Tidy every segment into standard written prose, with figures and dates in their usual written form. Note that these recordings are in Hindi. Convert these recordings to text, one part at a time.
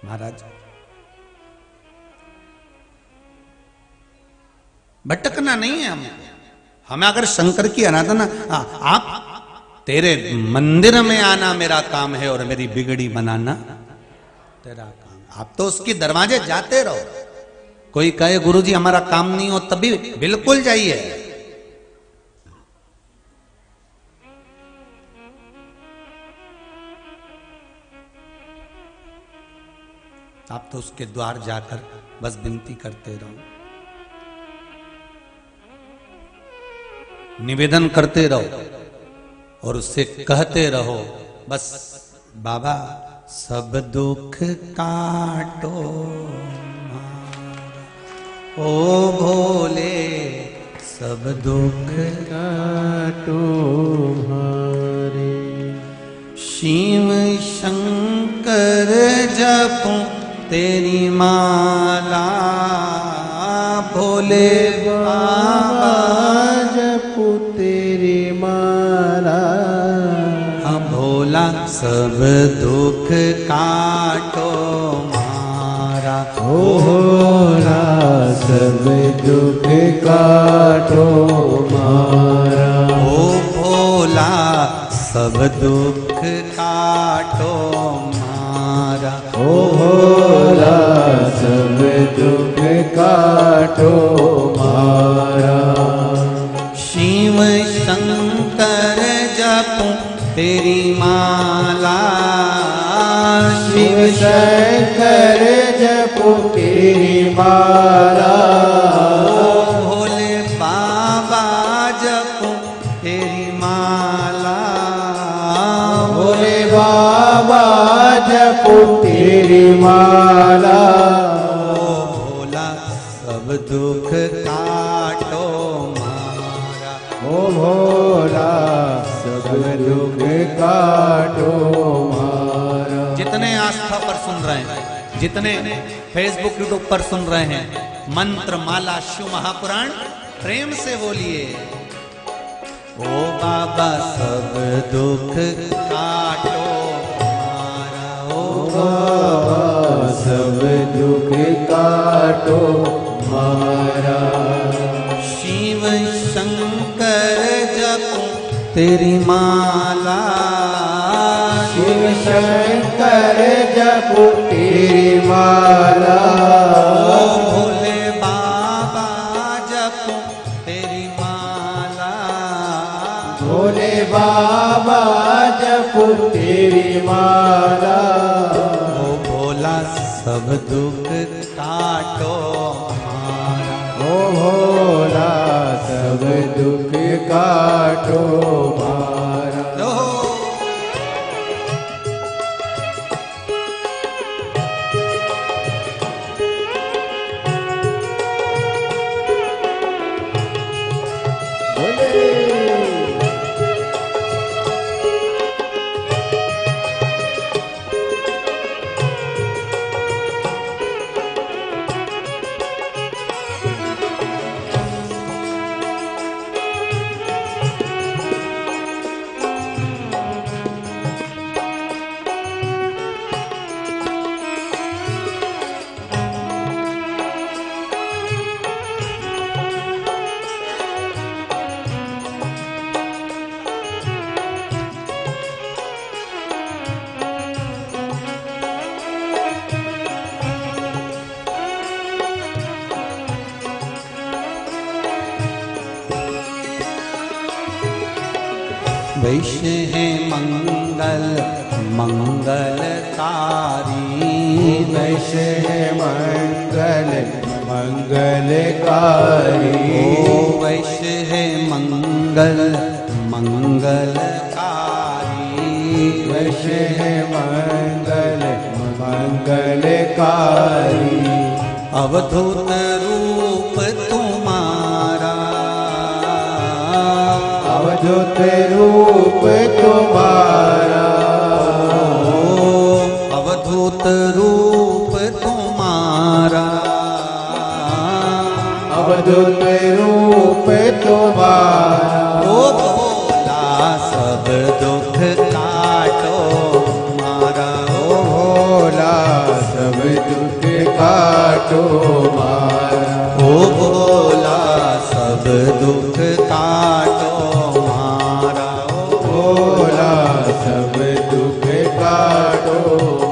महाराज भटकना नहीं है हमें अगर शंकर की आराधना, आप तेरे मंदिर में आना मेरा काम है और मेरी बिगड़ी बनाना तेरा काम। आप तो उसके दरवाजे जाते रहो। कोई कहे गुरुजी हमारा काम नहीं हो तभी बिल्कुल जाइए। आप तो उसके द्वार जाकर बस विनती करते रहो, निवेदन करते रहो और उससे कहते रहो बस बाबा सब दुख काटो ओ भोले, सब दुख काटो हमारे। शिव शंकर जपो तेरी माला, भोले बाबा जपो तेरी माला। हाँ भोला सब दुख काटो मारा, ओ भोला सब दुख काटो मारा। ओ भोला सब दुख काटो मारा, ओ भोला सब दुख काटो मारा। शिव शंकर जपो तेरी माला, शिव शंकर जपो तेरी माला। ओ भोले बाबा जपो तेरी माला, भोले बाबा जपो तेरी माला। ओ भोला सब दुख काटो मारा, ओ भोला सब दुख काटो मारा। जितने आस्था पर सुन रहे हैं, जितने फेसबुक यूट्यूब पर सुन रहे हैं, मंत्र माला शिव महापुराण प्रेम से बोलिए। ओ बाबा सब दुख काटो हमारा, ओ बाबा सब दुख काटो मारा। शिव शंकर जपो तेरी माला, शिव शंकर जपो तेरी माला। ओ भोले बाबा जपो तेरी माला, भोले बाबा जपो तेरी माला। ओ भोला सब दुख काटो हमारा, ओ भोला सब दुख काटो मारा। वैश्य है मंगल मंगलकारी, वैश्य है मंगल मंगलकारी। ओ वैश्य है मंगल मंगलकारी, वैश्य है मंगल मंगलकारी। अवधूत रूप तुम्हारा, अवधूत रूप तुम्हारा। अवधूत रूप तुम्हारा, अवधूत रूप तुम्हारा। ओ भोला सब दुख काटो हमारा, ओ भोला सब काटो मारा। ओ भोला सब दुख काटो मारा। ओ भोला सब दुख काटो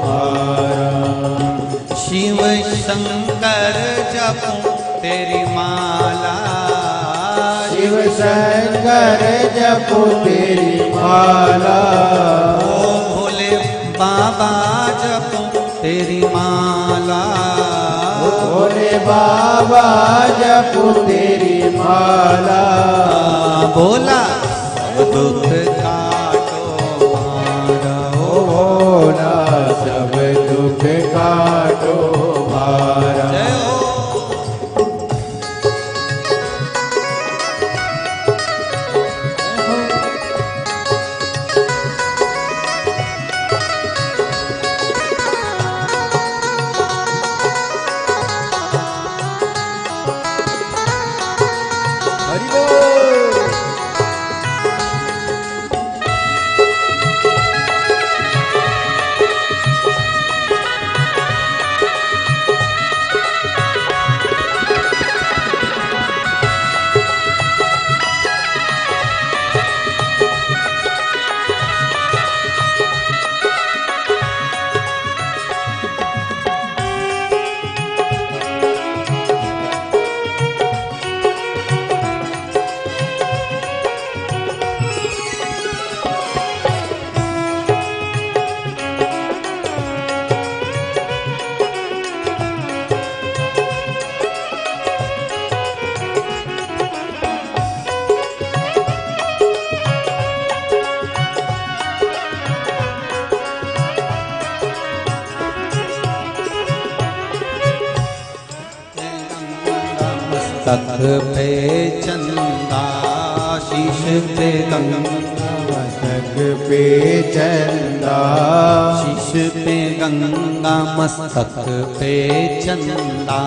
मारा। शिव शंकर जपो तेरी माला। शिव शंकर जपो तेरी माला। ओ भोले बाबा जपो तेरी माला। ओ भोले बाबा जपो तेरी माला। भोला सब दुख काटो मारा। ओ भोला सब दुख काटो मारा। जय हो। हरि बोल। मस्तक पे चंदा शीश पे गंगा। मस्तक पे चंदा शीश पे गंगा मस्तक पे चंदा।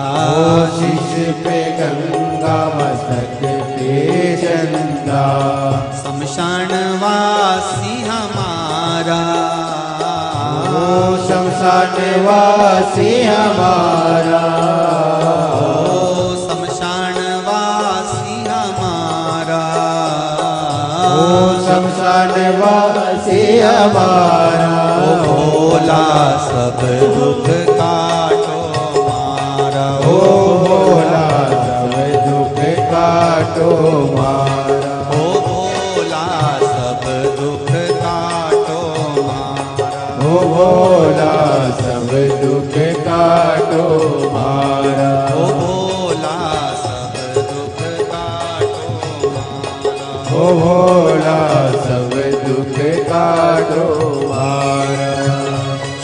शीश पे गंगा मस्तक पे चंदा। शमशान वासी हमारा। ओ शमशान वासी हमारा। ओ शमशान वासी हमारा। ओ शमशान वासी हमारा। ओ भोला सब दुख काटो मारा। ओ भोला सब दुख काटो मारा। ओ भोला सब दुख काटो मारा। ओ भोला सब दुख काटो मारा। ओ भोला सब दुख काटो मारा। ओ भोला सब दुख काटो मारा।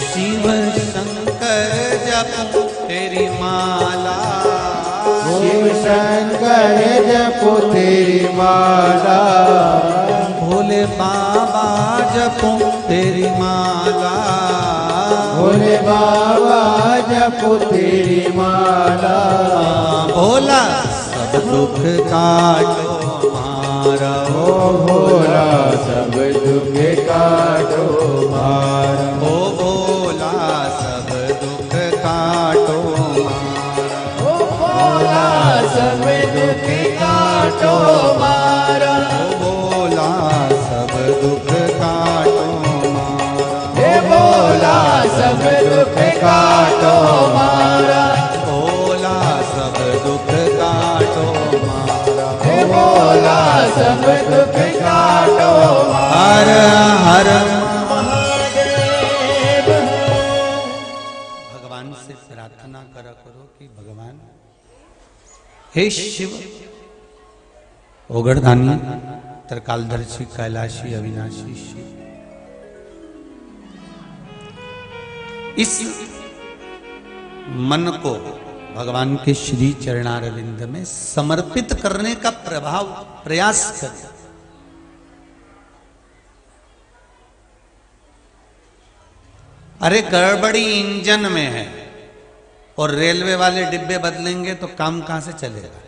शिव शंकर जपो तेरी माला। शिव शंकर जपो तेरी माला। भोले बाबा जपो तेरी माला। भोले बाबा जपो तेरी माला। भोला सब दुख काटो मारा। ओ भोला सब दुख काटो मारा। ओ भोला सब दुख काटो मारा। ओ भोला सब दुख काटो मारा। ओ भोला सब दुख काटो मारा। हे भोला सब दुख काटो मारा। भोला सब दुख काटो मारा। हे भोला सब दुख काटो हर हर महादेव। भगवान से प्रार्थना करा करो कि भगवान हे शिव ओगरदानी त्रिकालदर्शी कैलाशी अविनाशी शिव, इस मन को भगवान के श्री चरणारविंद में समर्पित करने का प्रयास करें। अरे गड़बड़ी इंजन में है और रेलवे वाले डिब्बे बदलेंगे तो काम कहां से चलेगा?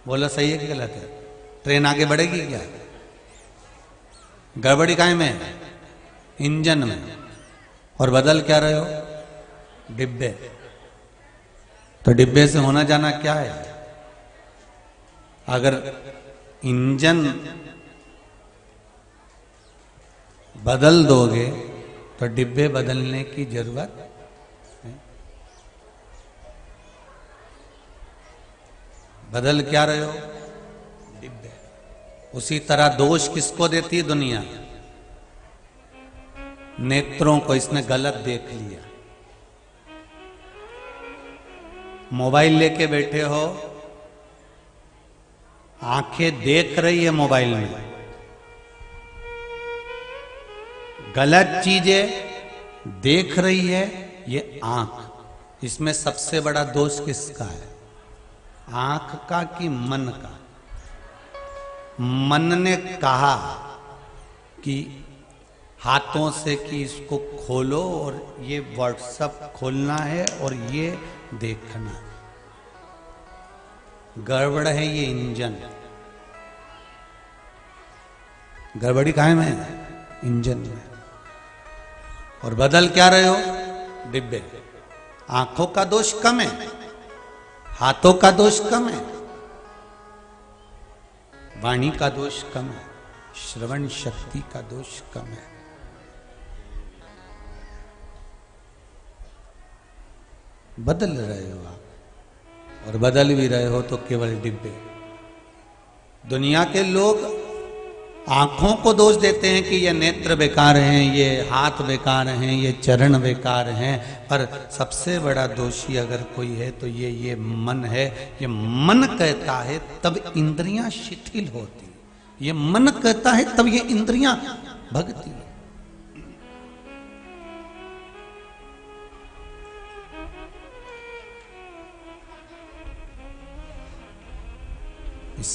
बोलो सही है कि गलत है? ट्रेन आगे बढ़ेगी क्या? गड़बड़ी काहे में है? इंजन में। और बदल क्या रहे हो? डिब्बे। तो डिब्बे से होना जाना क्या है? अगर इंजन बदल दोगे तो डिब्बे बदलने की जरूरत है। बदल क्या रहे हो? डिब्बे। उसी तरह दोष किसको देती है दुनिया? नेत्रों को। इसने गलत देख लिया। मोबाइल लेके बैठे हो, आंखें देख रही है मोबाइल में, गलत चीजें देख रही है ये आंख। इसमें सबसे बड़ा दोष किसका है? आंख का कि मन का? मन ने कहा कि हाथों से कि इसको खोलो और ये व्हाट्सएप खोलना है और ये देखना। गड़बड़ है ये इंजन। गड़बड़ी काहे में है? इंजन में। और बदल क्या रहे हो? डिब्बे। आंखों का दोष कम है, हाथों का दोष कम है, वाणी का दोष कम है, श्रवण शक्ति का दोष कम है। बदल रहे हो आप, और बदल भी रहे हो तो केवल डिब्बे। दुनिया के लोग आंखों को दोष देते हैं कि ये नेत्र बेकार हैं, ये हाथ बेकार हैं, ये चरण बेकार हैं, पर सबसे बड़ा दोषी अगर कोई है तो ये मन है। ये मन कहता है तब इंद्रियां शिथिल होती, ये मन कहता है तब ये इंद्रियां भगती है। इस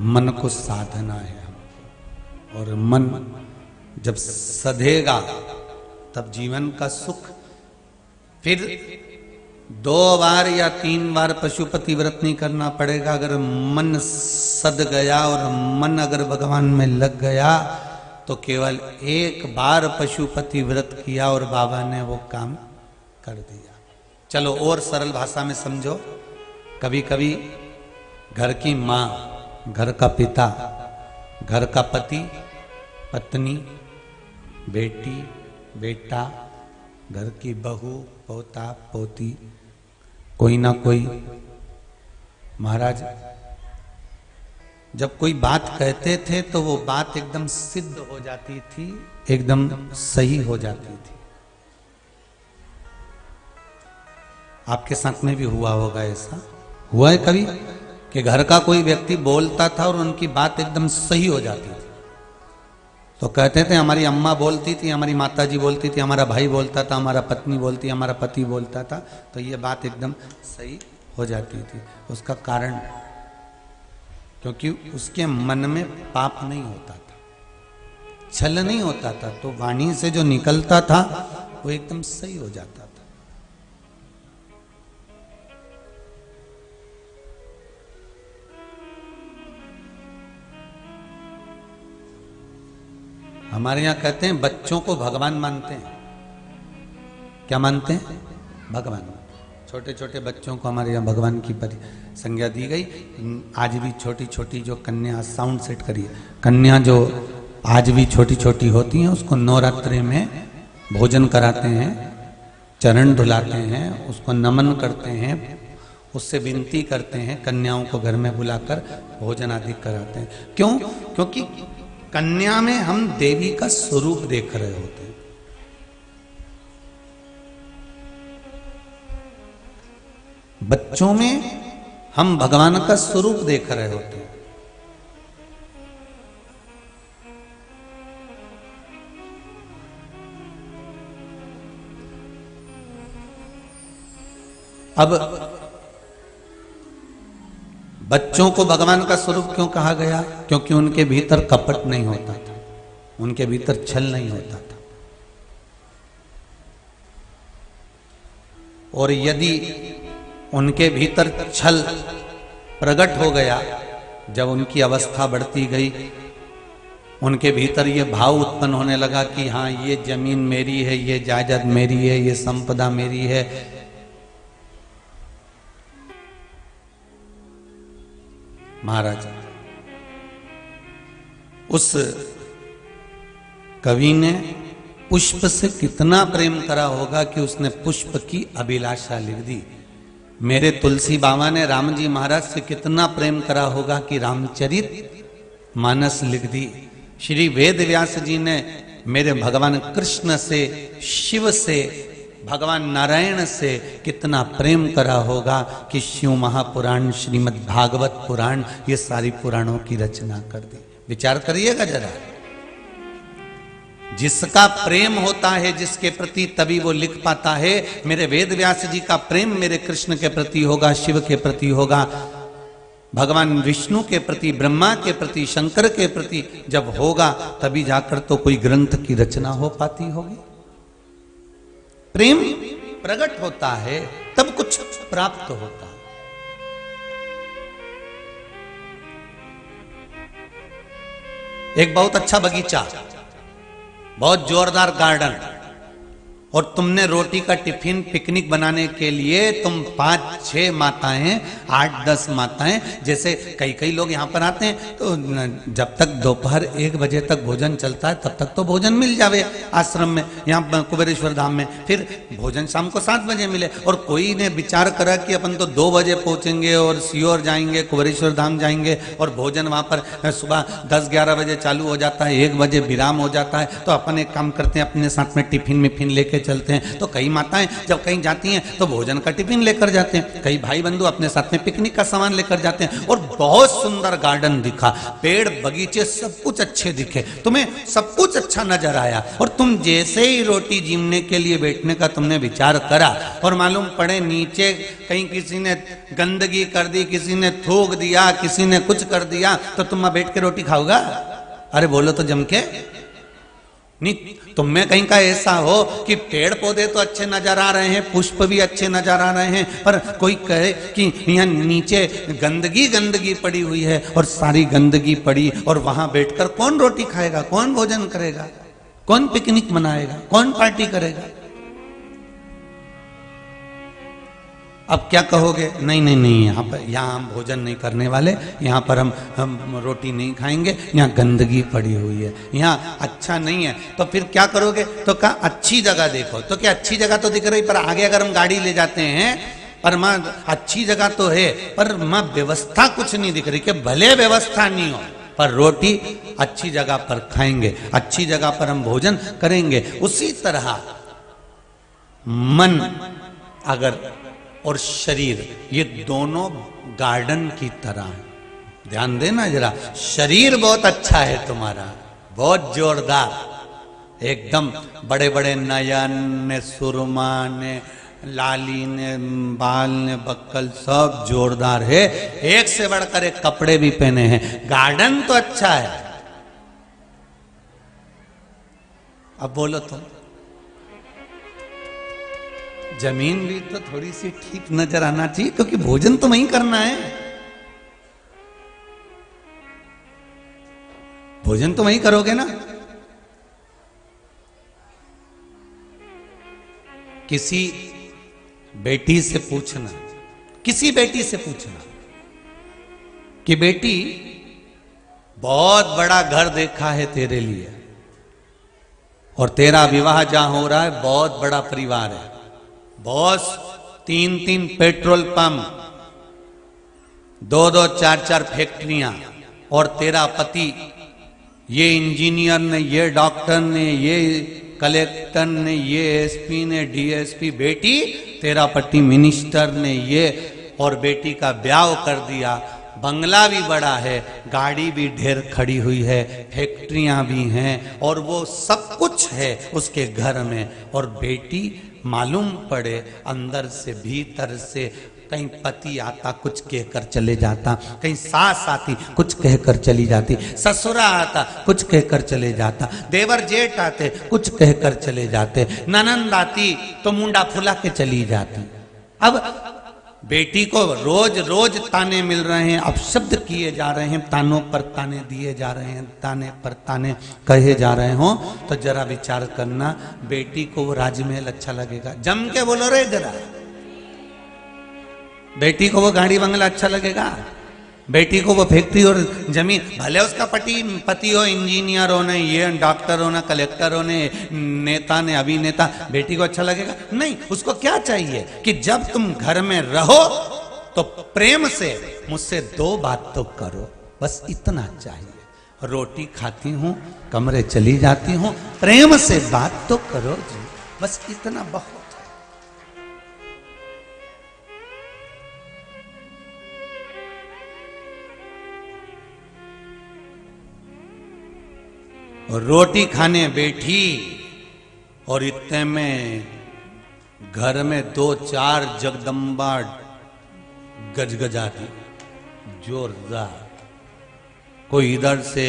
मन को साधना है हमको, और मन जब सधेगा तब जीवन का सुख। फिर 2 बार या 3 बार पशुपति व्रत नहीं करना पड़ेगा। अगर मन सद गया और मन अगर भगवान में लग गया तो केवल 1 बार पशुपति व्रत किया और बाबा ने वो काम कर दिया। चलो और सरल भाषा में समझो। कभी कभी घर की माँ, घर का पिता, घर का पति, पत्नी, बेटी, बेटा, घर की बहू, पोता, पोती, कोई ना कोई महाराज जब कोई बात कहते थे तो वो बात एकदम सिद्ध हो जाती थी, एकदम सही हो जाती थी। आपके साथ में भी हुआ होगा ऐसा? हुआ है कभी कि घर का कोई व्यक्ति बोलता था और उनकी बात एकदम सही हो जाती थी? तो कहते थे हमारी अम्मा बोलती थी, हमारी माताजी बोलती थी, हमारा भाई बोलता था, हमारा पत्नी बोलती, हमारा पति बोलता था, तो ये बात एकदम सही हो जाती थी। उसका कारण क्योंकि उसके मन में पाप नहीं होता था, छल नहीं होता था, तो वाणी से जो निकलता था वो एकदम सही हो जाता था। हमारे यहां कहते हैं बच्चों को भगवान मानते हैं। क्या मानते हैं? भगवान। छोटे छोटे बच्चों को हमारे यहाँ भगवान की संज्ञा दी गई। आज भी छोटी छोटी जो कन्या, साउंड सेट करिए, कन्या जो आज भी छोटी छोटी होती हैं उसको नवरात्रि में भोजन कराते हैं, चरण धुलाते हैं, उसको नमन करते हैं, उससे विनती करते हैं, कन्याओं को घर में बुलाकर भोजन आदि कराते हैं। क्यों? क्योंकि कन्या में हम देवी का स्वरूप देख रहे होते हैं। बच्चों में हम भगवान का स्वरूप देख रहे होते हैं। अब बच्चों को भगवान का स्वरूप क्यों कहा गया? क्योंकि उनके भीतर कपट नहीं होता था, उनके भीतर छल नहीं होता था। और यदि उनके भीतर छल प्रकट हो गया, जब उनकी अवस्था बढ़ती गई, उनके भीतर ये भाव उत्पन्न होने लगा कि हाँ ये जमीन मेरी है, ये जायदाद मेरी है, ये संपदा मेरी है, महाराज। उस कवि ने पुष्प से कितना प्रेम करा होगा कि उसने पुष्प की अभिलाषा लिख दी। मेरे तुलसी बाबा ने राम जी महाराज से कितना प्रेम करा होगा कि रामचरित मानस लिख दी। श्री वेद व्यास जी ने मेरे भगवान कृष्ण से, शिव से, भगवान नारायण से कितना प्रेम करा होगा कि शिव महापुराण, श्रीमद् भागवत पुराण, ये सारी पुराणों की रचना कर दी। विचार करिएगा जरा। जिसका प्रेम होता है जिसके प्रति, तभी वो लिख पाता है। मेरे वेद व्यास जी का प्रेम मेरे कृष्ण के प्रति होगा, शिव के प्रति होगा, भगवान विष्णु के प्रति, ब्रह्मा के प्रति, शंकर के प्रति जब होगा तभी जाकर तो कोई ग्रंथ की रचना हो पाती होगी। प्रेम प्रकट होता है तब कुछ प्राप्त होता है। एक बहुत अच्छा बगीचा, बहुत जोरदार गार्डन, और तुमने रोटी का टिफिन पिकनिक बनाने के लिए तुम 5-6 माताएं, 8-10 माताएं, जैसे कई कई लोग यहाँ पर आते हैं तो जब तक दोपहर 1 बजे तक भोजन चलता है तब तक तो भोजन मिल जावे आश्रम में, यहाँ कुबेरेश्वर धाम में, फिर भोजन शाम को 7 बजे मिले। और कोई ने विचार करा कि अपन तो 2 बजे पहुंचेंगे और सीहोर जाएंगे, कुबेरेश्वर धाम जाएंगे, और भोजन वहाँ पर सुबह 10-11 बजे चालू हो जाता है, 1 बजे विराम हो जाता है। तो अपन एक काम करते हैं, अपने साथ में टिफिन मिफिन लेके चलते हैं। तो कई माताएं जब कहीं जाती हैं तो भोजन का टिफिन लेकर जाते हैं, कई भाई बंधु अपने साथ में पिकनिक का सामान लेकर जाते हैं। और बहुत सुंदर गार्डन दिखा, पेड़ बगीचे सब कुछ अच्छे दिखे, तुम्हें सब कुछ अच्छा नजर आया, और तुम जैसे ही रोटी जीमने के लिए बैठने का तुमने विचार करा और मालूम पड़े नीचे कहीं किसी ने गंदगी कर दी, किसी ने थूक दिया, किसी ने कुछ कर दिया, तो तुम वहां बैठ के रोटी खाओगा? अरे बोलो तो जम के नहीं। तुम में कहीं का ऐसा हो कि पेड़ पौधे तो अच्छे नजर आ रहे हैं, पुष्प भी अच्छे नजर आ रहे हैं, पर कोई कहे कि यहाँ नीचे गंदगी गंदगी पड़ी हुई है, और सारी गंदगी पड़ी, और वहां बैठकर कौन रोटी खाएगा, कौन भोजन करेगा, कौन पिकनिक मनाएगा, कौन पार्टी करेगा? अब क्या कहोगे? नहीं नहीं नहीं, यहाँ हम भोजन नहीं करने वाले, यहाँ पर हम रोटी नहीं खाएंगे, यहाँ गंदगी पड़ी हुई है, यहाँ अच्छा नहीं है। तो फिर क्या करोगे? तो कहा अच्छी जगह देखो। तो क्या अच्छी जगह तो दिख रही, पर आगे अगर हम गाड़ी ले जाते हैं, पर माँ अच्छी जगह तो है, पर माँ व्यवस्था कुछ नहीं दिख रही, कि भले व्यवस्था नहीं हो पर रोटी अच्छी जगह पर खाएंगे, अच्छी जगह पर हम भोजन करेंगे। उसी तरह मन अगर और शरीर, ये दोनों गार्डन की तरह है। ध्यान देना जरा, शरीर बहुत अच्छा है तुम्हारा, बहुत जोरदार, एकदम बड़े बड़े नयन ने, सुरमा ने, लाली ने, बाल ने, बक्कल सब जोरदार है, एक से बढ़कर एक कपड़े भी पहने हैं, गार्डन तो अच्छा है। अब बोलो तुम, जमीन भी तो थोड़ी सी ठीक नजर आना चाहिए, क्योंकि भोजन तो वहीं करना है, भोजन तो वहीं करोगे ना। किसी बेटी से पूछना, किसी बेटी से पूछना कि बेटी बहुत बड़ा घर देखा है तेरे लिए, और तेरा विवाह जहां हो रहा है बहुत बड़ा परिवार है, बॉस 3-3 पेट्रोल पंप, 2-2, 4-4 फैक्ट्रियां, और तेरा पति ये इंजीनियर ने, ये डॉक्टर ने, ये कलेक्टर ने, ये एसपी ने, डीएसपी, बेटी तेरा पति मिनिस्टर ने, ये, और बेटी का ब्याह कर दिया, बंगला भी बड़ा है, गाड़ी भी ढेर खड़ी हुई है, फैक्ट्रियां भी हैं, और वो सब कुछ है उसके घर में, और बेटी मालूम पड़े अंदर से, भीतर से, कहीं पति आता कुछ कहकर चले जाता, कहीं सास आती कुछ कहकर चली जाती, ससुरा आता कुछ कहकर चले जाता, देवर जेठ आते कुछ कहकर चले जाते, ननंद आती तो मुंडा फुला के चली जाती। अब बेटी को रोज रोज ताने मिल रहे हैं, अपशब्द किए जा रहे हैं, तानों पर ताने दिए जा रहे हैं, ताने पर ताने कहे जा रहे हो, तो जरा विचार करना, बेटी को वो राजमहल अच्छा लगेगा? जम के बोलो रे जरा, बेटी को वो गाड़ी बंगला अच्छा लगेगा? बेटी को वो फैक्ट्री और जमीन, भले उसका पति हो इंजीनियर हो, ने ये डॉक्टर हो, ना कलेक्टर हो, ने नेता ने अभिनेता, बेटी को अच्छा लगेगा? नहीं। उसको क्या चाहिए कि जब तुम घर में रहो तो प्रेम से मुझसे 2 बात तो करो, बस इतना चाहिए। रोटी खाती हूं, कमरे चली जाती हूं, प्रेम से बात तो करो जी, बस इतना बहुत। रोटी खाने बैठी और इतने में घर में 2-4 जगदम्बा गजगजाती जोरदार। कोई इधर से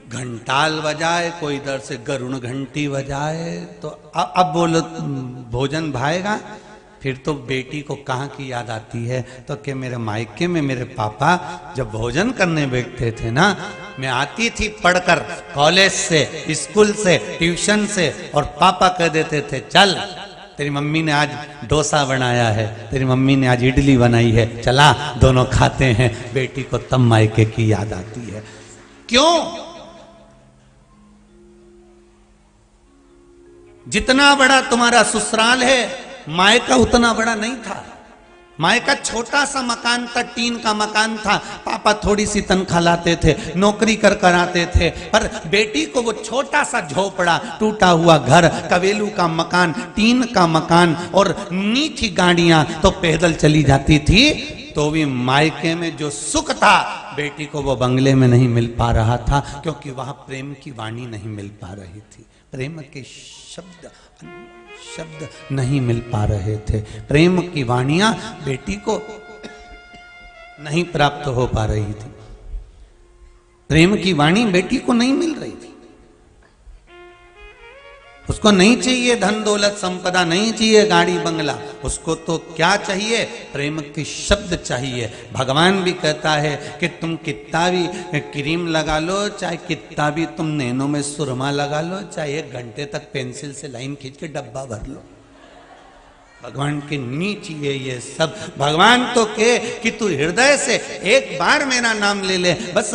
घंटाल बजाए, कोई इधर से गरुण घंटी बजाए, तो अब बोलो भोजन भाएगा? फिर तो बेटी को कहाँ की याद आती है? तो कि मेरे मायके में मेरे पापा जब भोजन करने बैठते थे ना, मैं आती थी पढ़कर कॉलेज से, स्कूल से, ट्यूशन से, और पापा कह देते थे चल तेरी मम्मी ने आज डोसा बनाया है, तेरी मम्मी ने आज इडली बनाई है, चला दोनों खाते हैं। बेटी को तब मायके की याद आती है। क्यों? जितना बड़ा तुम्हारा ससुराल है, मायका उतना बड़ा नहीं था। मायका छोटा सा मकान था, टीन का मकान था। पापा थोड़ी सी तनख्वाह लाते थे, नौकरी कर आते थे, पर बेटी को वो छोटा सा झोपड़ा, टूटा हुआ घर, कवेलू का मकान, टीन का मकान और नीची गाड़ियां तो पैदल चली जाती थी, तो भी मायके में जो सुख था बेटी को वो बंगले में नहीं मिल पा रहा था, क्योंकि वहां प्रेम की वाणी नहीं मिल पा रही थी, प्रेम के शब्द नहीं मिल पा रहे थे, प्रेम की वाणियां बेटी को नहीं प्राप्त हो पा रही थी, प्रेम की वाणी बेटी को नहीं मिल रही थी। उसको नहीं चाहिए धन दौलत संपदा, नहीं चाहिए गाड़ी बंगला, उसको तो क्या चाहिए? प्रेम के शब्द चाहिए। भगवान भी कहता है कि तुम कितना भी क्रीम लगा लो, चाहे कितना भी तुम नैनों में सुरमा लगा लो, चाहे 1 घंटे तक पेंसिल से लाइन खींच के डब्बा भर लो, भगवान के नीचे ये सब। भगवान तो कहे कि तू हृदय से एक बार मेरा नाम ले ले, बस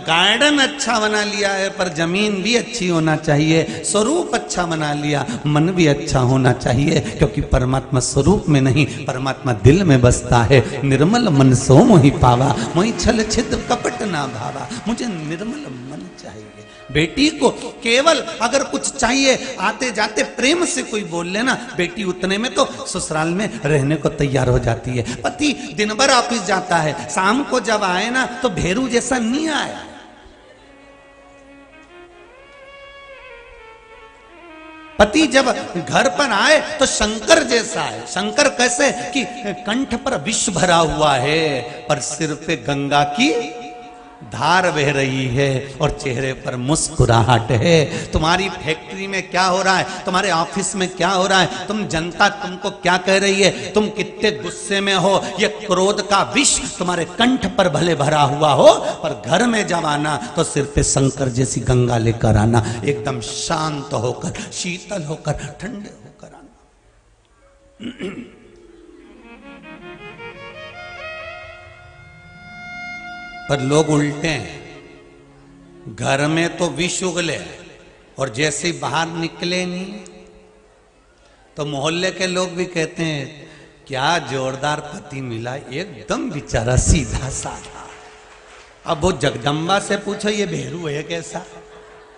गार्डन अच्छा बना लिया है पर जमीन भी अच्छी होना चाहिए, स्वरूप अच्छा बना लिया, मन भी अच्छा होना चाहिए, क्योंकि परमात्मा स्वरूप में नहीं, परमात्मा दिल में बसता है। निर्मल मन सो मोहि पावा, मोहि छल छिद्र कपट ना भावा, मुझे निर्मल मन चाहिए। बेटी को केवल अगर कुछ चाहिए, आते जाते प्रेम से कोई बोल लेना, बेटी उतने में तो ससुराल में रहने को तैयार हो जाती है। पति दिन भर ऑफिस जाता है, शाम को जब आए ना तो भेरू जैसा नहीं आया। पति जब घर पर आए तो शंकर जैसा है। शंकर कैसे कि कंठ पर विष भरा हुआ है पर सिर पे गंगा की धार बह रही है और चेहरे पर मुस्कुराहट है। तुम्हारी फैक्ट्री में क्या हो रहा है, तुम्हारे ऑफिस में क्या हो रहा है, तुम जनता तुमको क्या कह रही है, तुम कितने गुस्से में हो, ये क्रोध का विष तुम्हारे कंठ पर भले भरा हुआ हो, पर घर में जब आना तो सिर पे शंकर जैसी गंगा लेकर आना, एकदम शांत होकर, शीतल होकर, ठंडे होकर आना। पर लोग उल्टे हैं, घर में तो विष उगले और जैसे ही बाहर निकले नहीं तो मोहल्ले के लोग भी कहते हैं क्या जोरदार पति मिला, एकदम बेचारा सीधा साधा। अब वो जगदम्बा से पूछो ये भेरू है कैसा,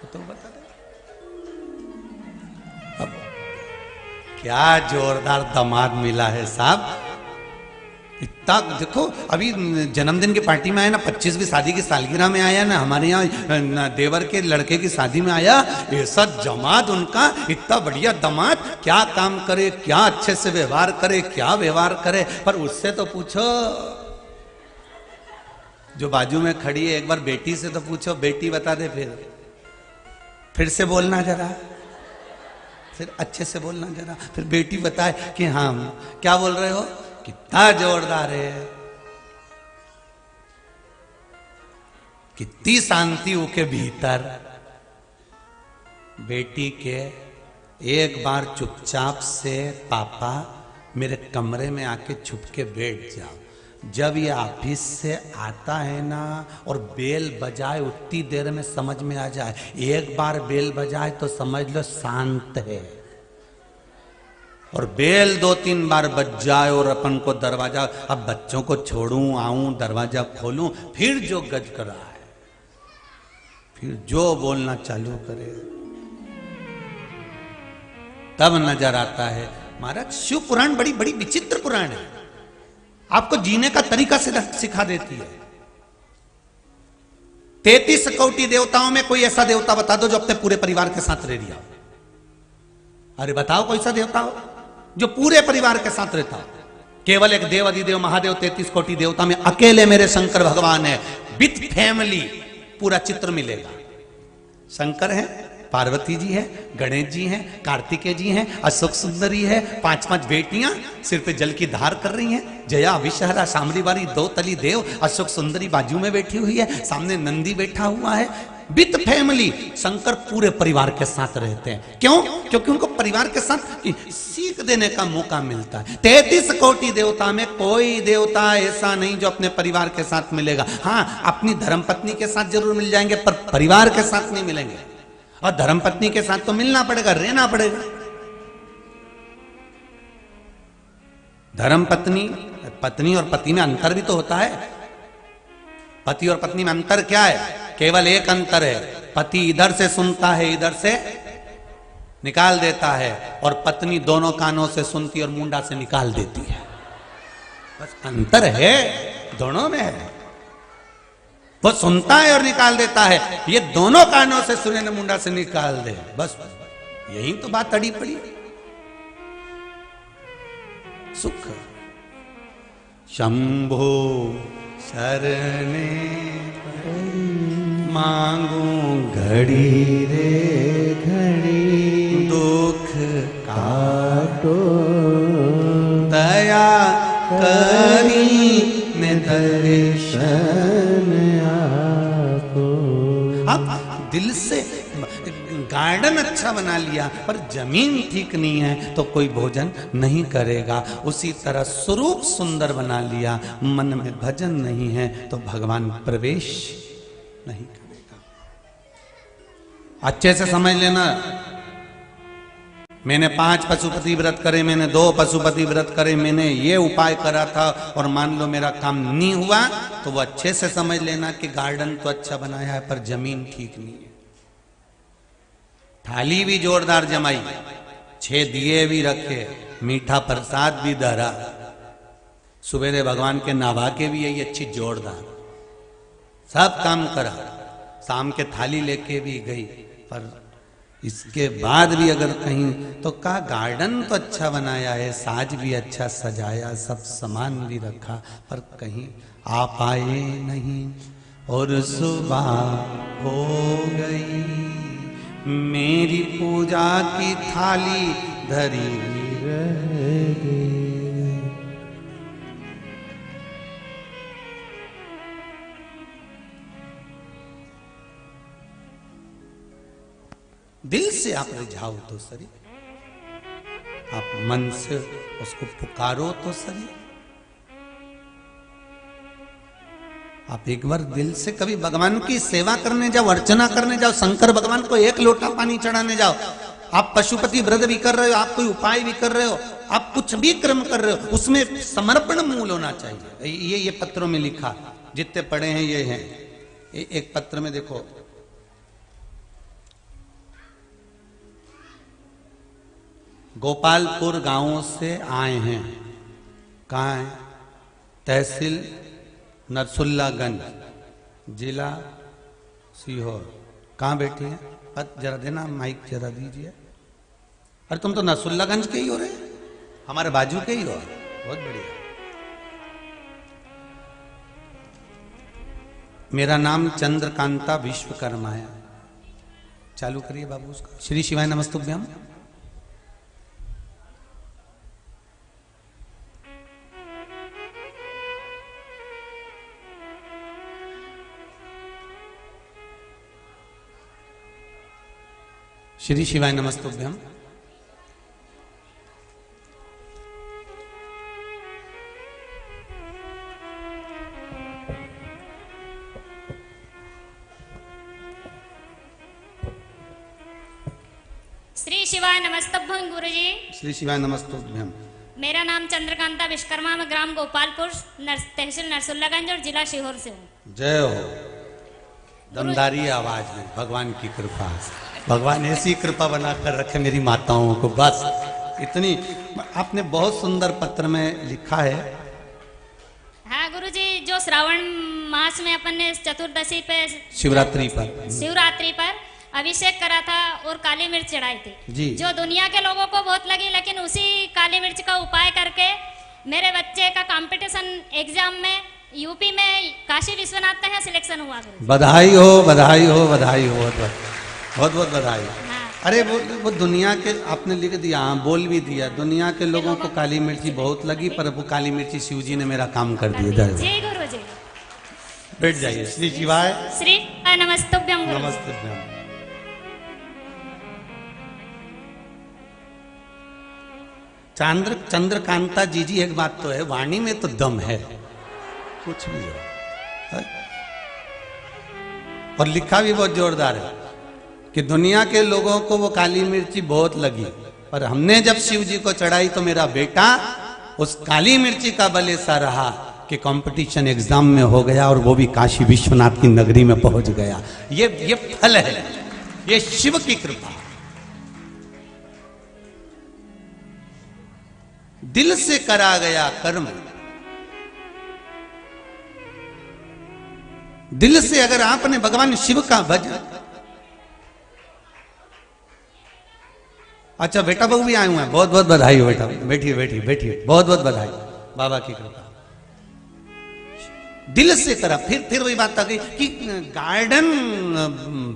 तो बता दे। अब क्या जोरदार दामाद मिला है साहब। इतना देखो, अभी जन्मदिन की पार्टी में आया ना, 25वीं शादी की सालगिरह में आया ना, हमारे यहाँ देवर के लड़के की शादी में आया, ऐसा जमात उनका, इतना बढ़िया दामाद, क्या काम करे, क्या अच्छे से व्यवहार करे, क्या व्यवहार करे। पर उससे तो पूछो जो बाजू में खड़ी है, एक बार बेटी से तो पूछो, बेटी बता दे, फिर से बोलना जरा, फिर अच्छे से बोलना जरा, फिर बेटी बताए कि हाँ क्या बोल रहे हो, कितना जोरदार है, कितनी शांति उनके भीतर। बेटी के एक बार चुपचाप से पापा मेरे कमरे में आके छुप के बैठ जाओ, जब ये ऑफिस से आता है ना और बेल बजाए उतनी देर में समझ में आ जाए, एक बार बेल बजाए तो समझ लो शांत है, और बेल 2-3 बार बज जाए और अपन को दरवाजा, अब बच्चों को छोड़ूं आऊं दरवाजा खोलूं, फिर जो गज कर रहा है, फिर जो बोलना चालू करे, तब नजर आता है। महाराज शिव पुराण बड़ी बड़ी विचित्र पुराण है, आपको जीने का तरीका सिखा देती है। 33 कोटि देवताओं में कोई ऐसा देवता बता दो जो अपने पूरे परिवार के साथ रह रहा हो। अरे बताओ कोई सा देवता हो जो पूरे परिवार के साथ रहता हो। केवल एक देव अधिदेव महादेव 33 कोटि देवता में अकेले मेरे शंकर भगवान है, विथ फैमिली पूरा चित्र मिलेगा। शंकर है, पार्वती जी है, गणेश जी हैं, कार्तिकेय जी हैं, अशोक सुंदरी है, 5-5 बेटियां सिर पे जल की धार कर रही हैं, जया विषहरा शामली वाली 2 तली देव, अशोक सुंदरी बाजू में बैठी हुई है, सामने नंदी बैठा हुआ है, विथ फैमिली। शंकर पूरे परिवार के साथ रहते हैं। क्यों? क्योंकि उनको परिवार के साथ सीख देने का मौका मिलता है। 33 कोटि देवता में कोई देवता ऐसा नहीं जो अपने परिवार के साथ मिलेगा। हाँ, अपनी धर्मपत्नी के साथ जरूर मिल जाएंगे, पर परिवार के साथ नहीं मिलेंगे। और धर्मपत्नी के साथ तो मिलना पड़ेगा, रहना पड़ेगा। धर्मपत्नी, पत्नी और पति में अंतर भी तो होता है। पति और पत्नी में अंतर क्या है? केवल एक अंतर है, पति इधर से सुनता है, इधर से निकाल देता है, और पत्नी दोनों कानों से सुनती और मुंडा से निकाल देती है। बस अंतर है, दोनों में है। वो सुनता है और निकाल देता है, ये दोनों कानों से सुने न मुंडा से निकाल दे। बस यही तो बात अड़ी पड़ी। सुख शंभो शरणे मांगू घड़ी रे घड़ी, दुख काटो दया करी ने दर्शन आपको। अब दिल से गार्डन अच्छा बना लिया पर जमीन ठीक नहीं है तो कोई भोजन नहीं करेगा। उसी तरह स्वरूप सुंदर बना लिया, मन में भजन नहीं है तो भगवान प्रवेश नहीं करेगा। अच्छे से समझ लेना, मैंने 5 पशुपति व्रत करे, मैंने 2 पशुपति व्रत करे, मैंने ये उपाय करा था और मान लो मेरा काम नहीं हुआ, तो वो अच्छे से समझ लेना कि गार्डन तो अच्छा बनाया है पर जमीन ठीक नहीं है। थाली भी जोरदार जमाई, 6 दिए भी रखे, मीठा प्रसाद भी धरा, सुबेरे भगवान के नहा के भी यही अच्छी जोरदार सब काम करा, शाम के थाली लेके भी गई, पर इसके बाद भी अगर कहीं तो का गार्डन तो अच्छा बनाया है, साज भी अच्छा सजाया, सब सामान भी रखा, पर कहीं आप आए नहीं और सुबह हो गई, मेरी पूजा की थाली धरी रह गई। दिल से आप रिझाओ तो सही, आप मन से उसको पुकारो तो सही। आप एक बार दिल से कभी भगवान की सेवा करने जाओ, अर्चना करने जाओ, शंकर भगवान को 1 लोटा पानी चढ़ाने जाओ। आप पशुपति व्रत भी कर रहे हो, आप कोई उपाय भी कर रहे हो, आप कुछ भी कर्म कर रहे हो, उसमें समर्पण मूल होना चाहिए। ये पत्रों में लिखा, जितने पढ़े हैं ये हैं। एक पत्र में देखो, गोपालपुर गांवों से आए हैं। कहाँ है? तहसील नरसुल्लागंज, जिला सीहोर। कहाँ बैठी हैं? पत जरा देना, माइक जरा दीजिए। अरे तुम तो नरसुल्लागंज के ही हो रहे, हमारे बाजू के ही हो। बहुत बढ़िया। मेरा नाम चंद्रकांता विश्वकर्मा है। चालू करिए बाबू उसका। श्री शिवाय नमस्तुभ्यम। श्री शिवाय नमस्तुभ्यम। श्री शिवाय नमस्तभ्यं गुरुजी। श्री शिवाय नमस्तुभ्यम। मेरा नाम चंद्रकांता विश्वकर्मा, मैं ग्राम गोपालपुर तहसील नरसुल्लागंज और जिला सीहोर से हूँ। जय हो। दमदारी आवाज में भगवान की कृपा, भगवान ऐसी कृपा बनाकर रखे मेरी माताओं को, बस इतनी। आपने बहुत सुंदर पत्र में लिखा है। हाँ गुरुजी, जो श्रावण मास में अपन ने चतुर्दशी पे शिवरात्रि पर अभिषेक करा था और काली मिर्च चढ़ाई थी जी। जो दुनिया के लोगों को बहुत लगी, लेकिन उसी काली मिर्च का उपाय करके मेरे बच्चे का कंपटीशन एग्जाम में यूपी में काशी विश्वनाथ में सिलेक्शन हुआ। बधाई हो, बधाई हो, बधाई हो, बहुत बहुत बधाई। हाँ। अरे वो दुनिया के, आपने लिख दिया, हाँ बोल भी दिया, दुनिया के लोगों को काली मिर्ची बहुत लगी, पर वो काली मिर्ची शिव जी ने मेरा काम कर दिया। जय गुरु जी। बैठ जाइए। श्री शिवाय। श्री नमस्तुभ्यं। नमस्तुभ्यं। चंद्रकांता जी एक बात तो है, वाणी में तो दम है, कुछ भी हो है? और लिखा भी बहुत जोरदार है कि दुनिया के लोगों को वो काली मिर्ची बहुत लगी, पर हमने जब शिव जी को चढ़ाई तो मेरा बेटा उस काली मिर्ची का बल ऐसा रहा कि कंपटीशन एग्जाम में हो गया और वो भी काशी विश्वनाथ की नगरी में पहुंच गया। ये फल है, ये शिव की कृपा। दिल से करा गया कर्म, दिल से अगर आपने भगवान शिव का भजन। अच्छा बेटा बहू भी आए हुए हैं, बहुत बहुत बधाई हो बेटा, बैठिए बैठिए बैठिए, बहुत बहुत बधाई, बाबा की कृपा। दिल से करा। फिर वही बात आ गई कि गार्डन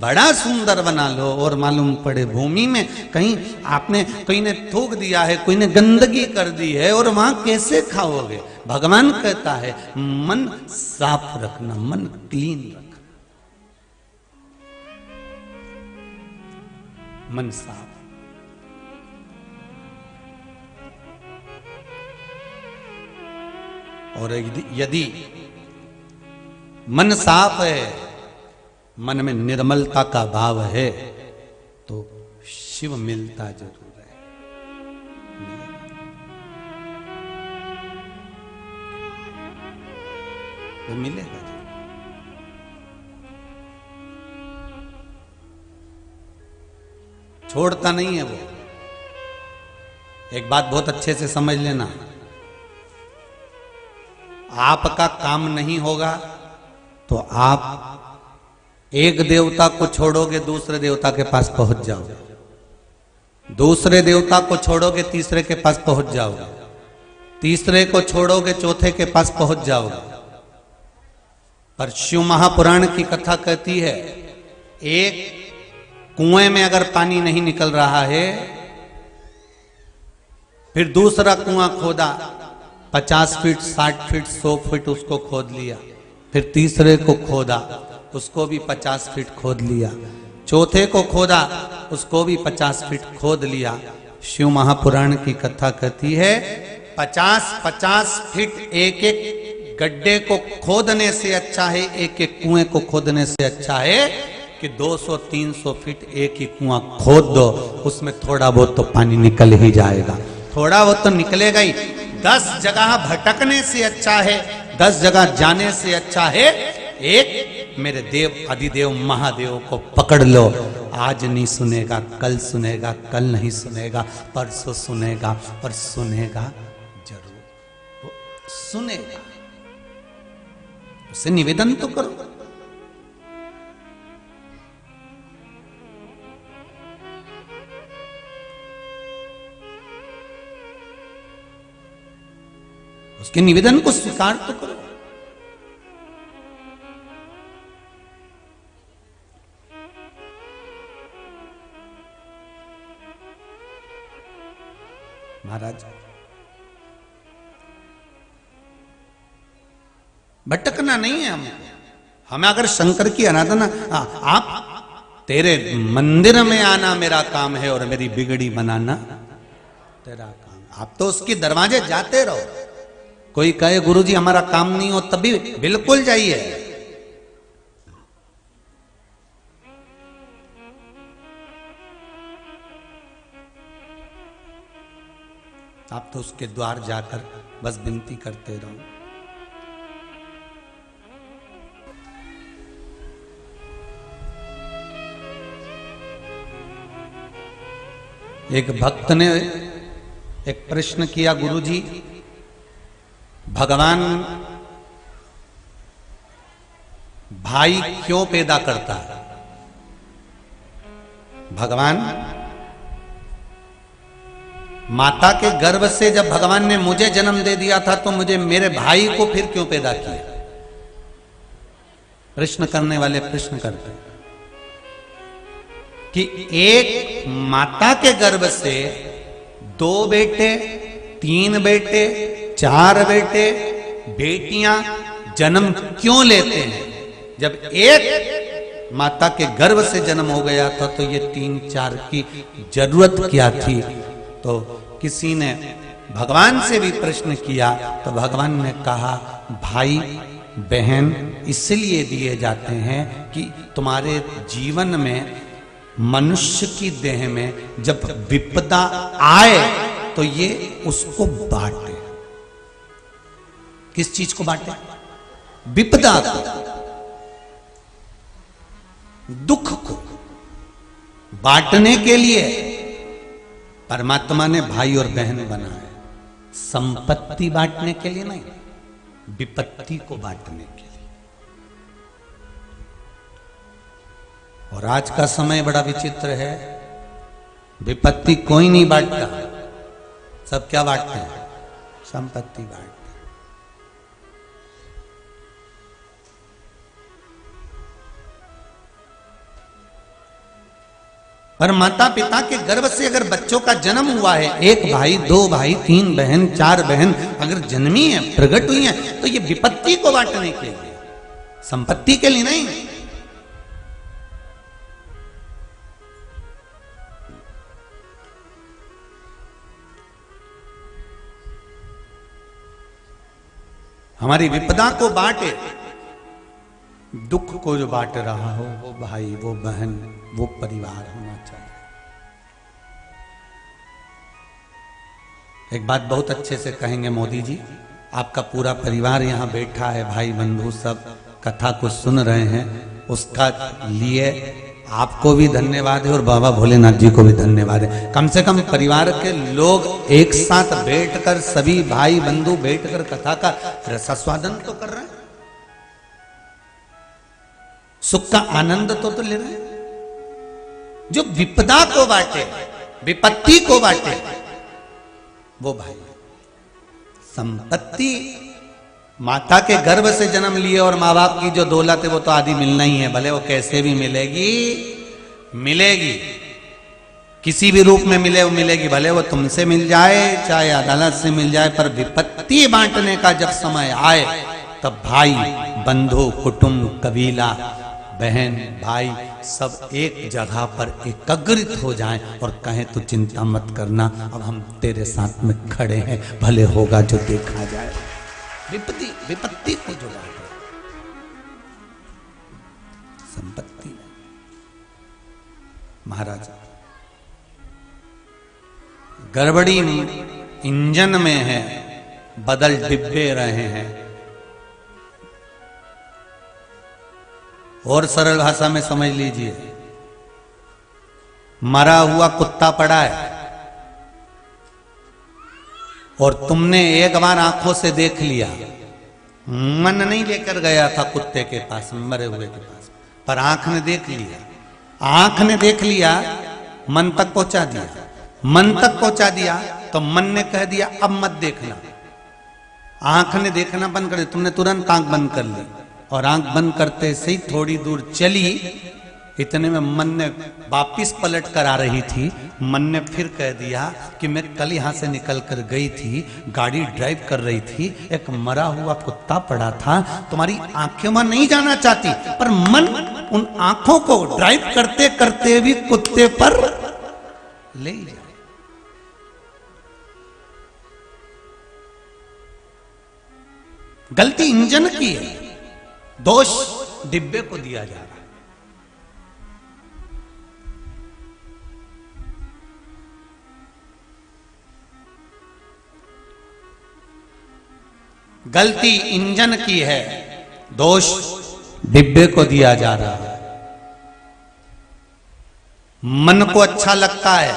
बड़ा सुंदर बना लो और मालूम पड़े भूमि में कहीं ने थूक दिया है, कोई ने गंदगी कर दी है, और वहां कैसे खाओगे? भगवान कहता है मन साफ रखना, मन क्लीन रखना, मन साफ। और यदि मन साफ है, मन में निर्मलता का भाव है, तो शिव मिलता जरूर है। वो मिलेगा जरूर। छोड़ता नहीं है वो। एक बात बहुत अच्छे से समझ लेना, आपका काम नहीं होगा तो आप एक देवता को छोड़ोगे, दूसरे देवता के पास पहुंच जाओगे, दूसरे देवता को छोड़ोगे, तीसरे के पास पहुंच जाओगे, तीसरे को छोड़ोगे, चौथे के पास पहुंच जाओगे। पर शिव महापुराण की कथा कहती है, एक कुएं में अगर पानी नहीं निकल रहा है, फिर दूसरा कुआं खोदा, 50 फीट, 60 फीट, 100 फीट उसको खोद लिया, फिर तीसरे को खोदा, उसको भी 50 फीट खोद लिया, चौथे को खोदा, उसको भी 50 फीट खोद लिया। शिव महापुराण की कथा कहती है 50-50 फीट एक एक गड्ढे को खोदने से अच्छा है, एक एक कुएं को खोदने से अच्छा है कि 200-300 फीट एक ही कुआं खोद दो, उसमें थोड़ा बहुत तो पानी निकल ही जाएगा, थोड़ा बहुत तो निकलेगा ही। 10 जगह भटकने से अच्छा है, 10 जगह जाने से अच्छा है, एक मेरे देव अधिदेव महादेव को पकड़ लो। आज नहीं सुनेगा, कल सुनेगा, कल नहीं सुनेगा, परसों सुनेगा, पर सुनेगा जरूर, वो सुनेगा। उसे निवेदन तो करो। उसके निवेदन को स्वीकार तो करो। महाराज भटकना नहीं है हमें अगर शंकर की आराधना, आप तेरे मंदिर में आना मेरा काम है और मेरी बिगड़ी बनाना तेरा काम। आप तो उसके दरवाजे जाते रहो। कोई कहे गुरुजी हमारा काम नहीं हो, तभी बिल्कुल जाइए। आप तो उसके द्वार जाकर बस विनती करते रहो। एक भक्त ने एक प्रश्न किया, गुरुजी भगवान भाई क्यों पैदा करता है? भगवान माता के गर्भ से जब भगवान ने मुझे जन्म दे दिया था तो मुझे मेरे भाई को फिर क्यों पैदा किया? प्रश्न करने वाले प्रश्न करते हैं कि एक माता के गर्भ से 2 बेटे, 3 बेटे, 4 बेटे, बेटियां जन्म क्यों लेते हैं? जब एक माता के गर्भ से जन्म हो गया था तो ये 3-4 की जरूरत क्या थी? तो किसी ने भगवान से भी प्रश्न किया तो भगवान ने कहा भाई बहन इसलिए दिए जाते हैं कि तुम्हारे जीवन में मनुष्य की देह में जब विपदा आए तो ये उसको बांटे। किस चीज को बांटे? विपदा को, दुख को बांटने के लिए परमात्मा ने भाई और बहन बनाए। संपत्ति बांटने के लिए नहीं, विपत्ति को बांटने के लिए। और आज का समय बड़ा विचित्र है, विपत्ति कोई नहीं बांटता, सब क्या बांटते हैं? संपत्ति बांटते हैं। पर माता पिता के गर्भ से अगर बच्चों का जन्म हुआ है, 1 भाई, 2 भाई, 3 बहन, 4 बहन अगर जन्मी है, प्रकट हुई है, तो ये विपत्ति को बांटने के लिए, संपत्ति के लिए नहीं। हमारी विपदा को बांटे, दुख को जो बांट रहा हो वो भाई, वो बहन, वो परिवार होना चाहिए। एक बात बहुत अच्छे से कहेंगे मोदी जी, आपका पूरा परिवार यहाँ बैठा है, भाई बंधु सब कथा को सुन रहे हैं, उसका लिए आपको भी धन्यवाद है और बाबा भोलेनाथ जी को भी धन्यवाद है। कम से कम परिवार के लोग एक साथ बैठकर, सभी भाई बंधु बैठकर कथा का रसास्वादन तो कर रहे हैं, सुख का आनंद तो ले रहे हैं। जो विपदा को बांटे, विपत्ति को बांटे, वो भाई। संपत्ति माता के गर्भ से जन्म लिए और माँ बाप की जो दौलत है वो तो आदि मिलना ही है, भले वो कैसे भी मिलेगी, मिलेगी, किसी भी रूप में मिले वो मिलेगी, भले वो तुमसे मिल जाए चाहे अदालत से मिल जाए। पर विपत्ति बांटने का जब समय आए तब भाई बंधु, कुटुंब, कबीला, बहन, भाई सब एक जगह पर एकत्रित हो जाएं और कहें तो चिंता मत करना, अब हम तेरे साथ में खड़े हैं, भले होगा जो देखा जाए। विपत्ति को जो बांटे, संपत्ति। महाराज गड़बड़ी इंजन में है, बदल डिब्बे रहे हैं। और सरल भाषा में समझ लीजिए, मरा हुआ कुत्ता पड़ा है और तुमने एक बार आंखों से देख लिया, मन नहीं लेकर गया था कुत्ते के पास, मरे हुए के पास, पर आंख ने देख लिया, आंख ने देख लिया, मन तक पहुंचा दिया, मन तक पहुंचा दिया तो मन ने कह दिया अब मत देखना। आंख ने देखना बंद कर दिया, तुमने तुरंत आंख बंद कर ली और आंख बंद करते से ही थोड़ी दूर चली, इतने में मन ने वापिस पलट कर आ रही थी, मन ने फिर कह दिया कि मैं कल यहां से निकल कर गई थी, गाड़ी ड्राइव कर रही थी, एक मरा हुआ कुत्ता पड़ा था, तुम्हारी आंखें में नहीं जाना चाहती, पर मन उन आंखों को ड्राइव करते करते भी कुत्ते पर ले जाए। गलती इंजन की है, दोष डिब्बे को दिया जा रहा है। गलती इंजन की है, दोष डिब्बे को दिया जा रहा है। मन को अच्छा लगता है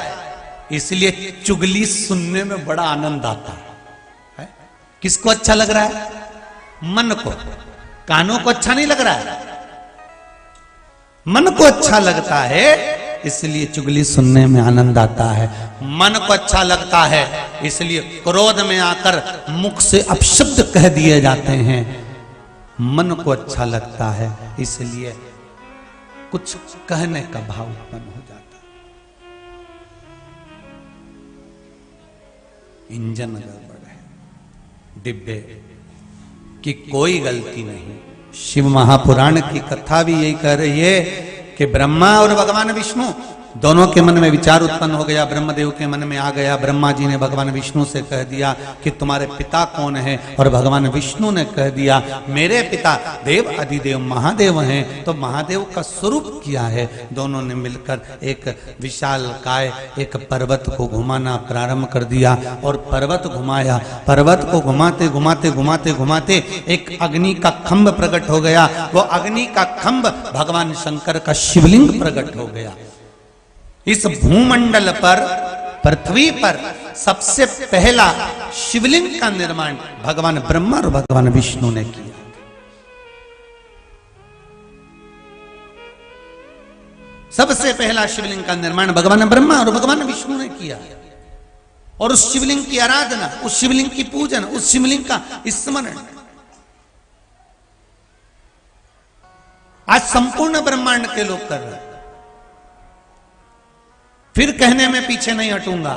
इसलिए चुगली सुनने में बड़ा आनंद आता है। किसको अच्छा लग रहा है? मन को। कानों को अच्छा नहीं लग रहा है, मन को अच्छा लगता है इसलिए चुगली सुनने में आनंद आता है। मन को अच्छा लगता है इसलिए क्रोध में आकर मुख से अपशब्द कह दिए जाते हैं। मन को अच्छा लगता है इसलिए कुछ कहने का भाव उत्पन्न हो जाता है। इंजन गड़बड़ है, डिब्बे की कोई गलती नहीं। शिव महापुराण की कथा भी यही कह रही है कि ब्रह्मा और भगवान विष्णु दोनों के मन में विचार उत्पन्न हो गया। ब्रह्मदेव के मन में आ गया। ब्रह्मा जी ने भगवान विष्णु से कह दिया कि तुम्हारे पिता कौन है, और भगवान विष्णु ने कह दिया मेरे पिता देव अधिदेव महादेव हैं। तो महादेव का स्वरूप क्या है? दोनों ने मिलकर एक विशाल काय एक पर्वत को घुमाना प्रारंभ कर दिया और पर्वत घुमाया। पर्वत को घुमाते घुमाते घुमाते घुमाते एक अग्नि का खंभ प्रकट हो गया। वो अग्नि का खंभ भगवान शंकर का शिवलिंग प्रकट हो गया। इस भूमंडल पर, पृथ्वी पर सबसे पहला शिवलिंग का निर्माण भगवान ब्रह्मा और भगवान विष्णु ने किया। सबसे पहला शिवलिंग का निर्माण भगवान ब्रह्मा और भगवान विष्णु ने किया। और उस शिवलिंग की आराधना, उस शिवलिंग की पूजन, उस शिवलिंग का स्मरण आज संपूर्ण ब्रह्मांड के लोग कर रहे हैं। फिर कहने में पीछे नहीं हटूंगा,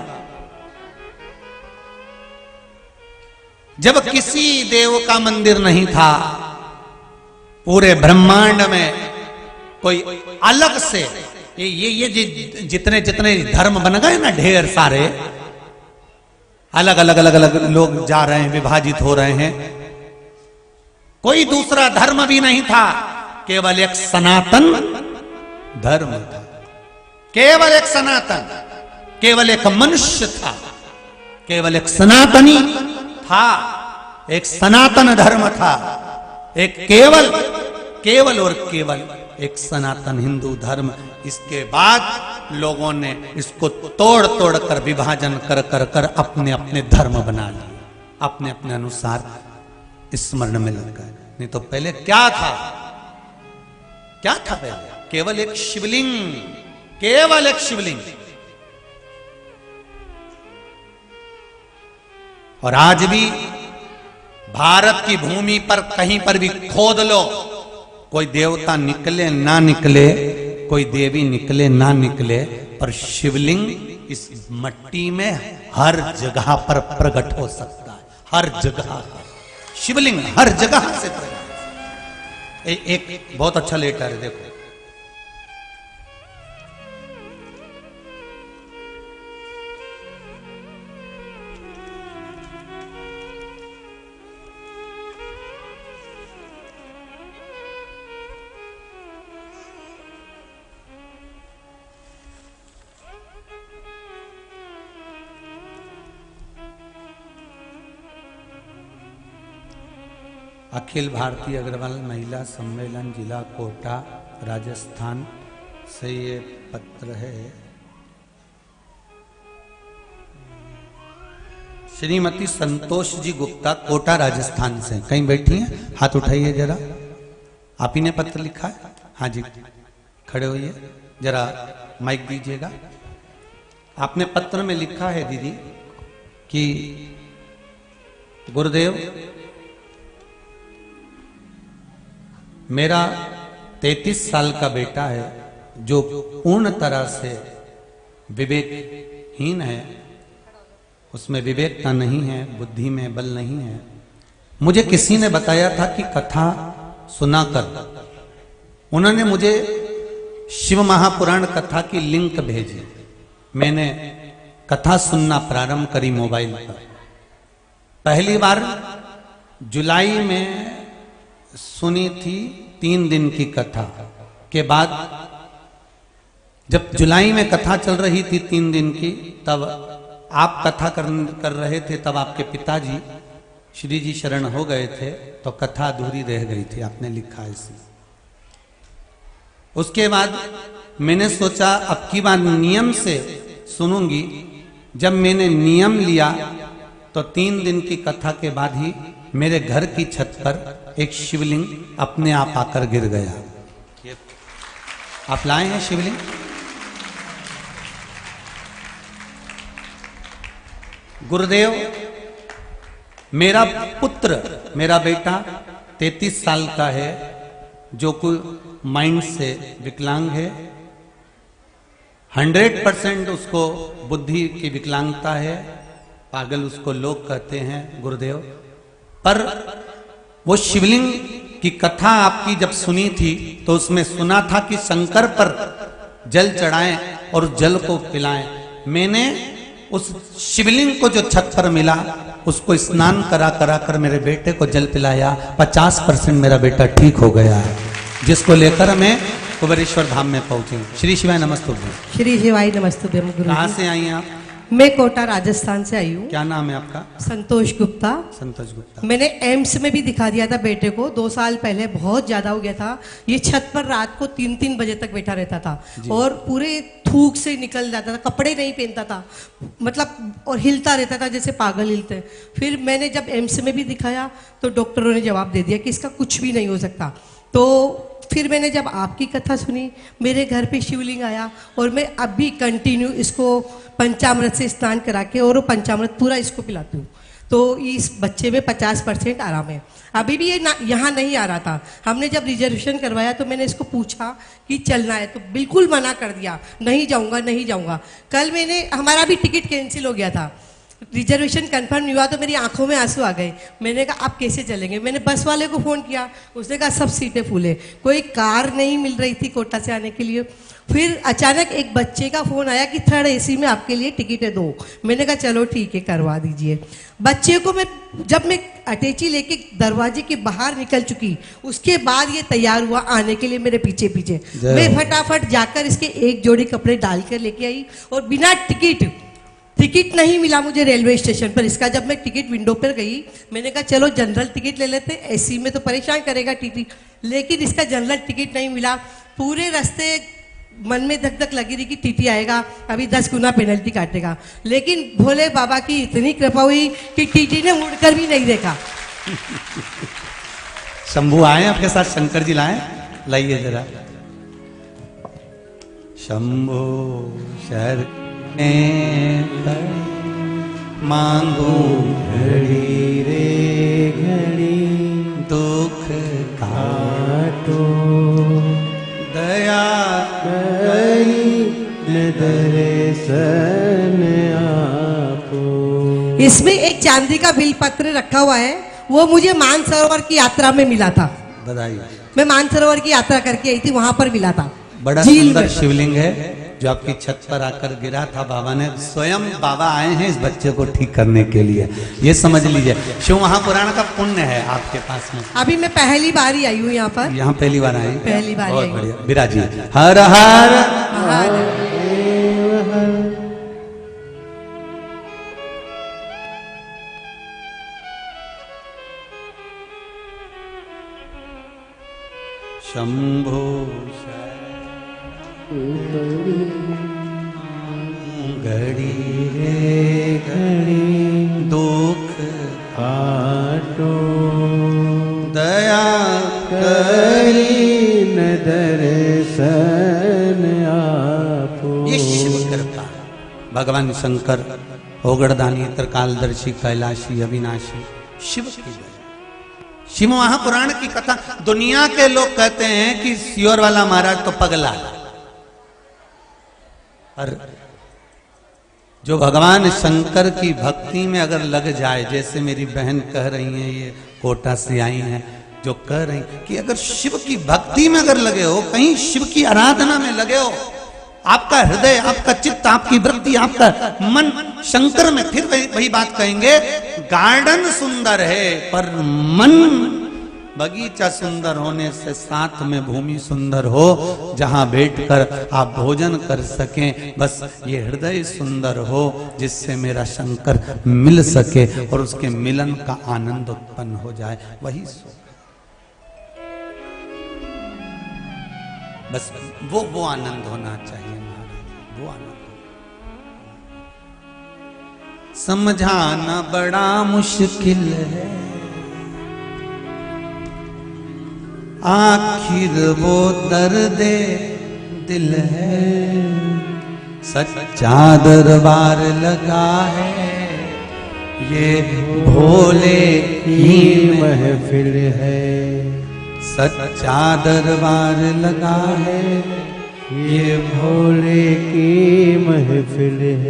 जब किसी देव का मंदिर नहीं था पूरे ब्रह्मांड में, कोई अलग से ये जितने जितने धर्म बन गए ना, ढेर सारे अलग अलग अलग अलग लोग जा रहे हैं, विभाजित हो रहे हैं। कोई दूसरा धर्म भी नहीं था, केवल एक सनातन धर्म था। केवल एक सनातन, केवल एक मनुष्य था, केवल एक सनातनी था, एक सनातन धर्म था, एक केवल केवल और केवल एक सनातन हिंदू धर्म। इसके बाद लोगों ने इसको तोड़ तोड़ कर विभाजन कर कर कर अपने अपने धर्म बना लिए, अपने अपने अनुसार स्मरण में लग गए। नहीं तो पहले क्या था? क्या था पहले? केवल एक शिवलिंग, केवल एक शिवलिंग। और आज भी भारत की भूमि पर कहीं पर भी खोद लो, कोई देवता निकले ना निकले, कोई देवी निकले ना निकले, पर शिवलिंग इस मट्टी में हर जगह पर प्रकट हो सकता है। हर जगह शिवलिंग हर जगह से प्रकट। एक बहुत अच्छा लेटर है, देखो। अखिल भारतीय अग्रवाल महिला सम्मेलन जिला कोटा राजस्थान से ये पत्र है। श्रीमती संतोष जी गुप्ता कोटा राजस्थान से कहीं बैठी हैं, हाथ उठाइए जरा। आप ही ने पत्र लिखा है? हाँ जी, खड़े होइए, जरा माइक दीजिएगा। आपने पत्र में लिखा है दीदी कि गुरुदेव, मेरा 33 साल का बेटा है जो पूर्ण तरह से विवेकहीन है, उसमें विवेकता नहीं है, बुद्धि में बल नहीं है। मुझे किसी ने बताया था कि कथा सुनाकर, उन्होंने मुझे शिव महापुराण कथा की लिंक भेजी। मैंने कथा सुनना प्रारंभ करी मोबाइल पर। पहली बार जुलाई में सुनी थी 3 दिन की कथा के बाद। जब जुलाई में कथा चल रही थी 3 दिन की, तब आप कथा कर रहे थे, तब आपके पिताजी श्री जी शरण हो गए थे तो कथा अधूरी रह गई थी, आपने लिखा है इसमें। उसके बाद मैंने सोचा अब की बार नियम से सुनूंगी। जब मैंने नियम लिया तो 3 दिन की कथा के बाद ही मेरे घर की छत पर एक शिवलिंग अपने आप आकर गिर गया। आप लाए हैं शिवलिंग? गुरुदेव, मेरा पुत्र, मेरा बेटा 33 साल का है, जो कोई माइंड से विकलांग है। 100% उसको बुद्धि की विकलांगता है, पागल उसको लोग कहते हैं गुरुदेव। पर वो शिवलिंग की कथा आपकी जब सुनी थी तो उसमें सुना था कि शंकर पर जल चढ़ाएं और जल को पिलाएं। मैंने उस शिवलिंग को जो छत पर मिला उसको स्नान करा कर मेरे बेटे को जल पिलाया। 50% मेरा बेटा ठीक हो गया है, जिसको लेकर मैं कुबेरेश्वर धाम में पहुंची। श्री शिवाय नमस्तुभ्यं। श्री शिवाय नमस्तुभ्यं। गुरु कहाँ से आई हैं आप? मैं कोटा राजस्थान से आई हूँ। क्या नाम है आपका? संतोष गुप्ता। संतोष गुप्ता। मैंने एम्स में भी दिखा दिया था बेटे को 2 साल पहले, बहुत ज्यादा हो गया था। ये छत पर रात को 3-3 बजे तक बैठा रहता था और पूरे थूक से निकल जाता था, कपड़े नहीं पहनता था, मतलब और हिलता रहता था जैसे पागल हिलते हैं। फिर मैंने जब एम्स में भी दिखाया तो डॉक्टरों ने जवाब दे दिया कि इसका कुछ भी नहीं हो सकता। तो फिर मैंने जब आपकी कथा सुनी, मेरे घर पे शिवलिंग आया और मैं अब भी कंटिन्यू इसको पंचामृत से स्नान करा के और वो पंचामृत पूरा इसको पिलाती हूँ। तो इस बच्चे में 50% आराम है। अभी भी ये यहाँ नहीं आ रहा था। हमने जब रिजर्वेशन करवाया तो मैंने इसको पूछा कि चलना है, तो बिल्कुल मना कर दिया, नहीं जाऊँगा नहीं जाऊँगा। कल मैंने, हमारा भी टिकट कैंसिल हो गया था, रिजर्वेशन कंफर्म नहीं हुआ तो मेरी आंखों में आंसू आ गए। मैंने कहा आप कैसे चलेंगे? मैंने बस वाले को फ़ोन किया, उसने कहा सब सीटें फुल है, कोई कार नहीं मिल रही थी कोटा से आने के लिए। फिर अचानक एक बच्चे का फ़ोन आया कि 3rd AC में आपके लिए टिकट है 2। मैंने कहा चलो ठीक है करवा दीजिए। बच्चे को जब मैं अटैची लेके दरवाजे के बाहर निकल चुकी, उसके बाद ये तैयार हुआ आने के लिए मेरे पीछे पीछे। मैं फटाफट जाकर इसके एक जोड़ी कपड़े डाल कर लेके आई और बिना टिकट नहीं मिला मुझे रेलवे स्टेशन पर इसका। जब मैं टिकट विंडो पर गई, मैंने कहा चलो जनरल टिकट ले लेते, एसी में तो परेशान करेगा टीटी, लेकिन इसका जनरल टिकट नहीं मिला। पूरे रास्ते मन में धक धक लगी रही कि टीटी आएगा, अभी 10 गुना पेनल्टी काटेगा। लेकिन भोले बाबा की इतनी कृपा हुई कि टीटी ने मुड़कर भी नहीं देखा। शंभू आए आपके साथ? शंकर जी लाए? लाइए जरा। शंभो शर मांगो घड़ी रे घड़ी, दुख काटो दया करी दर्शन आपो। इसमें एक चांदी का बिलपत्र रखा हुआ है, वो मुझे मानसरोवर की यात्रा में मिला था। बधाई। मैं मानसरोवर की यात्रा करके आई थी, वहां पर मिला था। बड़ा सुंदर शिवलिंग है जो आपकी छत पर आकर गिरा था। बाबा ने स्वयं बाबा आए हैं इस बच्चे को ठीक करने के लिए, ये समझ लीजिए। शिव महापुराण का पुण्य है आपके पास में। अभी मैं पहली बार ही आई हूँ यहाँ पर। यहाँ पहली बार आई? पहली बार बहुत आई। बढ़िया। विराजी। हर हर शंभो घड़ी रे घड़ी, दुख काटो दया करी दर्शन आपो। ये शिव कृपा। भगवान शंकर ओगड़दानी, त्रिकालदर्शी, कैलाशी, अविनाशी, शिव की जय। शिव महापुराण की कथा। दुनिया के लोग कहते हैं कि सियोर वाला महाराज तो पगला, और जो भगवान शंकर की भक्ति में अगर लग जाए, जैसे मेरी बहन कह रही हैं, ये कोटा से आई हैं, जो कह रही कि अगर शिव की भक्ति में अगर लगे हो, कहीं शिव की आराधना में लगे हो, आपका हृदय, आपका चित्त, आपकी वृत्ति, आपका मन शंकर में, फिर वही बात कहेंगे, गार्डन सुंदर है पर मन बगीचा सुंदर होने से साथ में भूमि सुंदर हो, जहां बैठकर आप भोजन कर सकें। बस ये हृदय सुंदर हो जिससे मेरा शंकर मिल सके और उसके मिलन का आनंद उत्पन्न हो जाए, वही सुख। बस वो आनंद होना चाहिए महाराज, वो आनंद। समझाना बड़ा मुश्किल है, आखिर वो दर्दे दिल है। सच्चा दरबार लगा है, ये भोले की महफिल है। सच्चा दरबार लगा है, ये भोले की महफिल है।